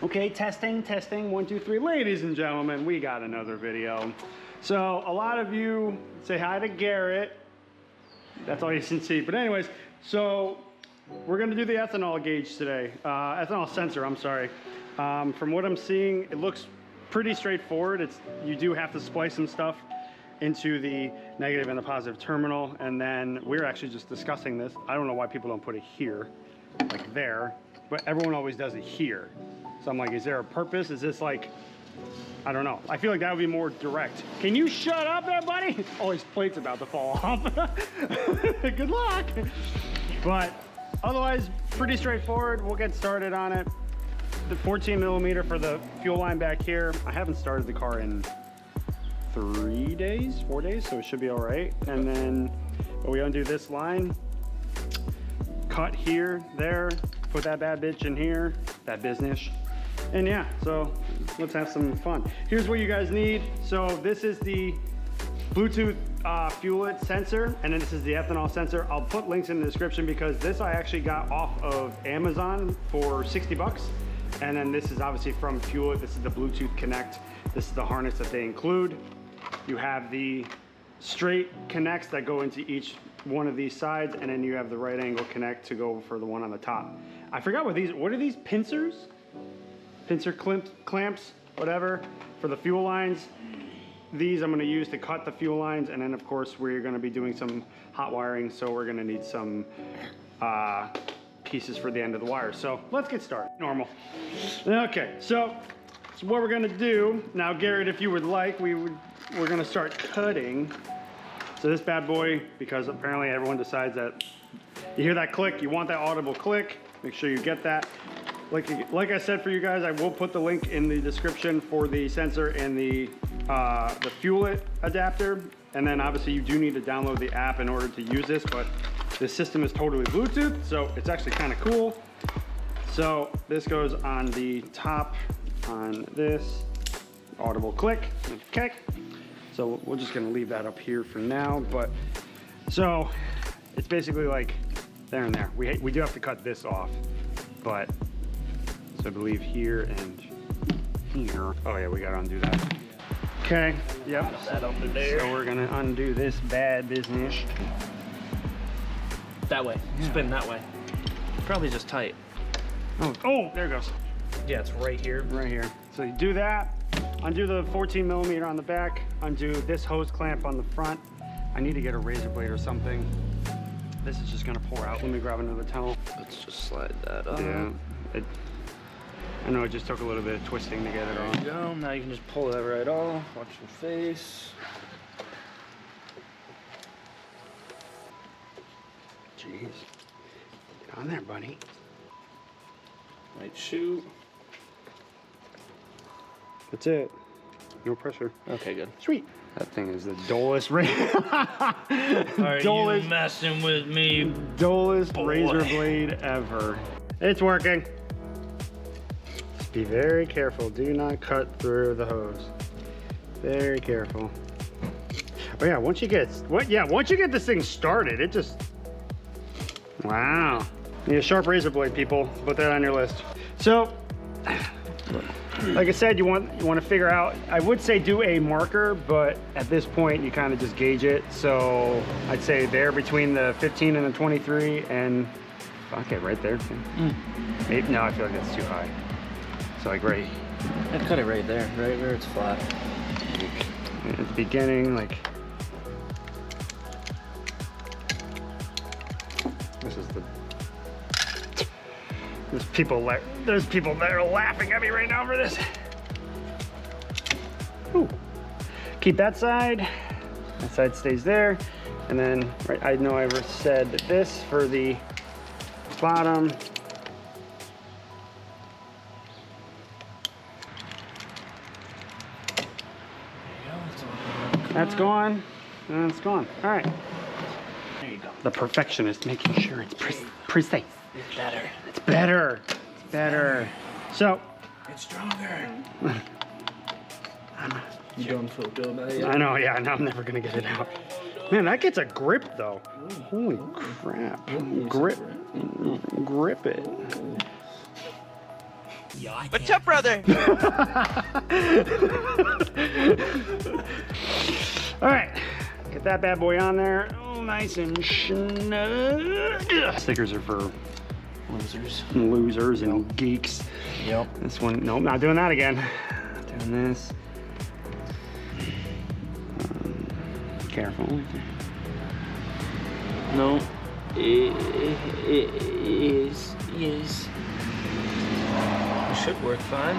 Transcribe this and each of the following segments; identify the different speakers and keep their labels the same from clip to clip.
Speaker 1: Okay, testing, testing, 1, 2, 3. Ladies and gentlemen, we got another video. So a lot of you say hi to Garrett. That's all you can see. But anyways, so we're gonna do the ethanol gauge today. Ethanol sensor, I'm sorry. From what I'm seeing, it looks pretty straightforward. You do have to splice some stuff into the negative and the positive terminal. And then we're actually just discussing this. I don't know why people don't put it here, like there, but everyone always does it here. So I'm like, is there a purpose? Is this like, I don't know. I feel like that would be more direct. Can you shut up there, buddy? Oh, his plate's about to fall off. Good luck. But otherwise, pretty straightforward. We'll get started on it. The 14 millimeter for the fuel line back here. I haven't started the car in 4 days, so it should be all right. And then we undo this line, cut here, there, put that bad bitch in here, that business. And yeah, so let's have some fun. Here's what you guys need. So this is the Bluetooth fuelet sensor, and then this is the ethanol sensor. I'll put links in the description because this I actually got off of Amazon for 60 bucks. And then this is obviously from Fuelet. This is the Bluetooth Connect. This is the harness that they include. You have the straight connects that go into each one of these sides, and then you have the right angle connect to go for the one on the top. I forgot what are these pincers? Pincer clamps, whatever, for the fuel lines. These I'm gonna use to cut the fuel lines, and then of course we're gonna be doing some hot wiring, so we're gonna need some pieces for the end of the wire. So let's get started. Normal. Okay, so what we're gonna do, now Garrett, if you would like, we're gonna start cutting. So this bad boy, because apparently everyone decides that you hear that click, you want that audible click, make sure you get that. Like I said for you guys, I will put the link in the description for the sensor and the fuelet adapter. And then obviously you do need to download the app in order to use this, but this system is totally Bluetooth, so it's actually kind of cool. So this goes on the top on this audible click. Okay. So we're just gonna leave that up here for now, but so it's basically like there and there. We do have to cut this off, but so I believe here and here. Oh yeah, we gotta undo that. Okay, yep.
Speaker 2: That over there.
Speaker 1: So we're gonna undo this bad business.
Speaker 2: That way. Yeah. Spin that way. Probably just tight.
Speaker 1: Oh, there it goes.
Speaker 2: Yeah, it's right here.
Speaker 1: Right here. So you do that, undo the 14 millimeter on the back, undo this hose clamp on the front. I need to get a razor blade or something. This is just gonna pour out. Let me grab another towel.
Speaker 2: Let's just slide that up.
Speaker 1: Yeah. I know it just took a little bit of twisting to get it on.
Speaker 2: There you go. Now you can just pull that right off. Watch your face.
Speaker 1: Jeez. Get on there, buddy.
Speaker 2: Right shoot.
Speaker 1: That's it. No pressure.
Speaker 2: Okay, good.
Speaker 1: Sweet. That thing is the dullest razor.
Speaker 2: Are you messing with me?
Speaker 1: Dullest
Speaker 2: boy.
Speaker 1: Razor blade ever. It's working. Just be very careful. Do not cut through the hose. Very careful. Oh yeah, once you get this thing started, it just, wow. Need a sharp razor blade, people. Put that on your list. So, like I said, you want to figure out, I would say do a marker, but at this point you kind of just gauge it. So I'd say there between the 15 and the 23, and okay, right there. Maybe, no, I feel like that's too high. So like right.
Speaker 2: I'd cut it right there, right where it's flat.
Speaker 1: At the beginning, like this is the. There's people that are laughing at me right now for this. Ooh. Keep that side. That side stays there. And then, right, I know I said this for the bottom. That's gone. And it's gone. All right.
Speaker 2: There you go.
Speaker 1: The perfectionist making sure it's precise.
Speaker 2: It's better.
Speaker 1: It's better. It's better. So.
Speaker 2: It's stronger. You don't feel good about it?
Speaker 1: I know, yeah, now I'm never gonna get it out. Man, that gets a grip though. Holy crap. Grip it.
Speaker 3: What's up, brother?
Speaker 1: All right, get that bad boy on there. Oh, nice and snug. Stickers are for losers and geeks.
Speaker 2: Yep.
Speaker 1: This one, nope, not doing that again. Doing this. Careful.
Speaker 2: No. It should work fine.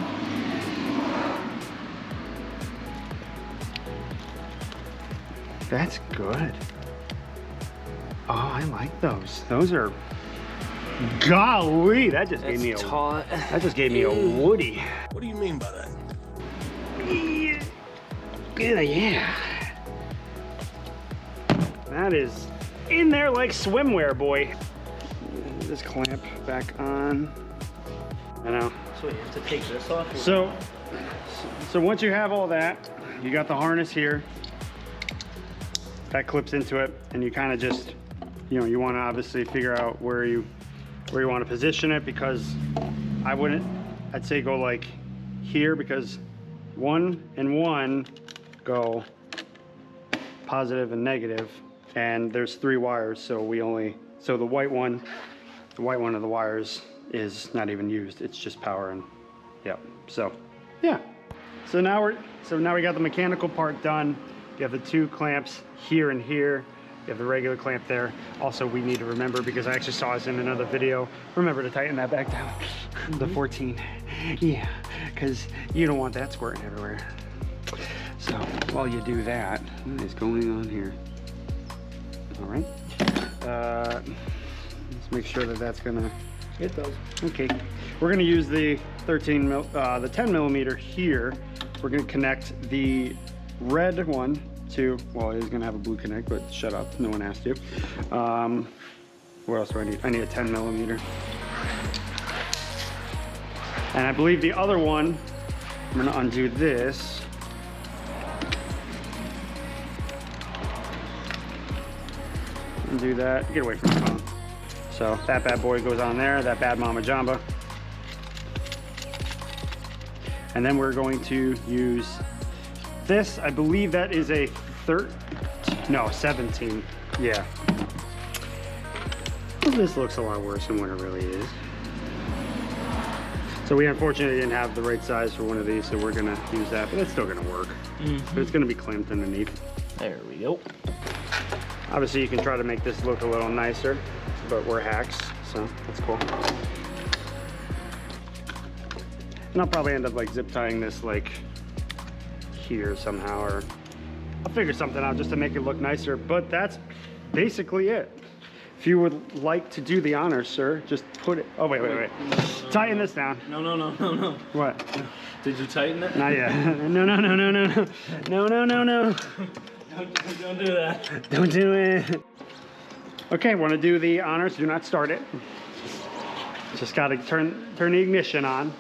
Speaker 1: That's good. Oh, I like those. Those are, golly, that just gave me a
Speaker 2: taut.
Speaker 1: That just gave me a Woody.
Speaker 3: What do you mean by that?
Speaker 1: Yeah. That is in there like swimwear, boy. This clamp back on. I know.
Speaker 2: So you have to take this off?
Speaker 1: So once you have all that, you got the harness here. That clips into it, and you kind of just, you know, you want to obviously figure out where you want to position it, because I'd say go like here, because 1 and 1 go positive and negative, and there's 3 wires, so the white one of the wires is not even used. It's just power, and yep. So yeah. So now we got the mechanical part done. You have the 2 clamps here and here. You have the regular clamp there. Also, we need to remember, because I actually saw this in another video, remember to tighten that back down. The 14. Yeah, because you don't want that squirting everywhere. So while you do that, what is going on here? All right. Let's make sure that that's gonna.
Speaker 2: It does.
Speaker 1: Okay. We're gonna use the 10 millimeter here. We're gonna connect the red one to, well, it is gonna have a blue connect, but shut up, no one asked you. What else do I need? I need a 10 millimeter. And I believe the other one, I'm gonna undo this. Undo that, get away from the phone. So that bad boy goes on there, that bad mama jamba. And then we're going to use this. I believe that is a 17. Yeah. Well, this looks a lot worse than what it really is. So we unfortunately didn't have the right size for one of these, so we're gonna use that, but it's still gonna work. But it's gonna be clamped underneath.
Speaker 2: There we go.
Speaker 1: Obviously you can try to make this look a little nicer, but we're hacks, so that's cool. And I'll probably end up like zip tying this like here somehow, or I'll figure something out just to make it look nicer, but that's basically it. If you would like to do the honors, sir, just put it, oh wait. Tighten this down.
Speaker 2: No.
Speaker 1: What?
Speaker 2: Did you tighten it?
Speaker 1: Not yet. No.
Speaker 2: Don't do that.
Speaker 1: Don't do it. Okay, want to do the honors, do not start it. Just got to turn the ignition on.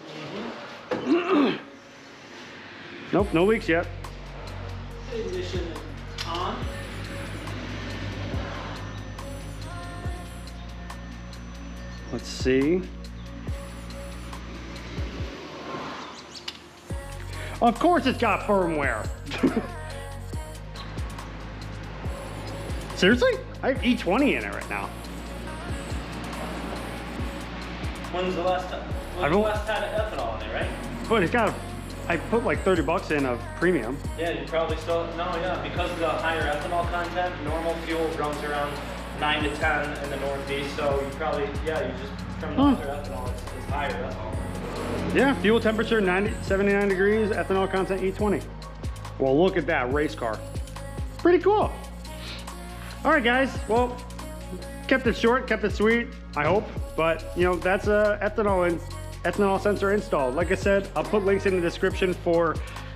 Speaker 1: Nope, no leaks yet.
Speaker 2: Ignition on.
Speaker 1: Let's see. Of course it's got firmware. Seriously? I have E20 in it right now.
Speaker 2: When's the last time? When's the last time ethanol in it, right?
Speaker 1: But it's got, I put like 30 bucks in of premium.
Speaker 2: Yeah, you probably still, because of the higher ethanol content, normal fuel runs around 9 to 10 in the Northeast, so you probably, you just, from the higher ethanol, it's higher ethanol.
Speaker 1: Yeah, fuel temperature 79 degrees, ethanol content E20. Well, look at that race car. Pretty cool. All right, guys. Well, kept it short, kept it sweet, I hope. But, that's a ethanol sensor installed. Like I said, I'll put links in the description for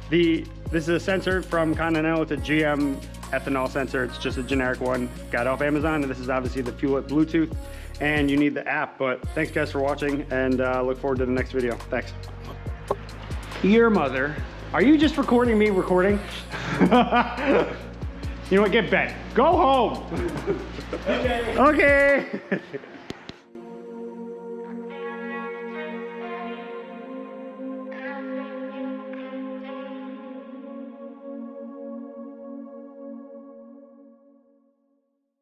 Speaker 1: this is a sensor from Continental. It's a GM ethanol sensor. It's just a generic one. Got it off Amazon, and this is obviously the Fuel It Bluetooth. And you need the app. But thanks, guys, for watching, and look forward to the next video. Thanks. Your mother. Are you just recording me recording? You know what? Get bent. Go home. Okay.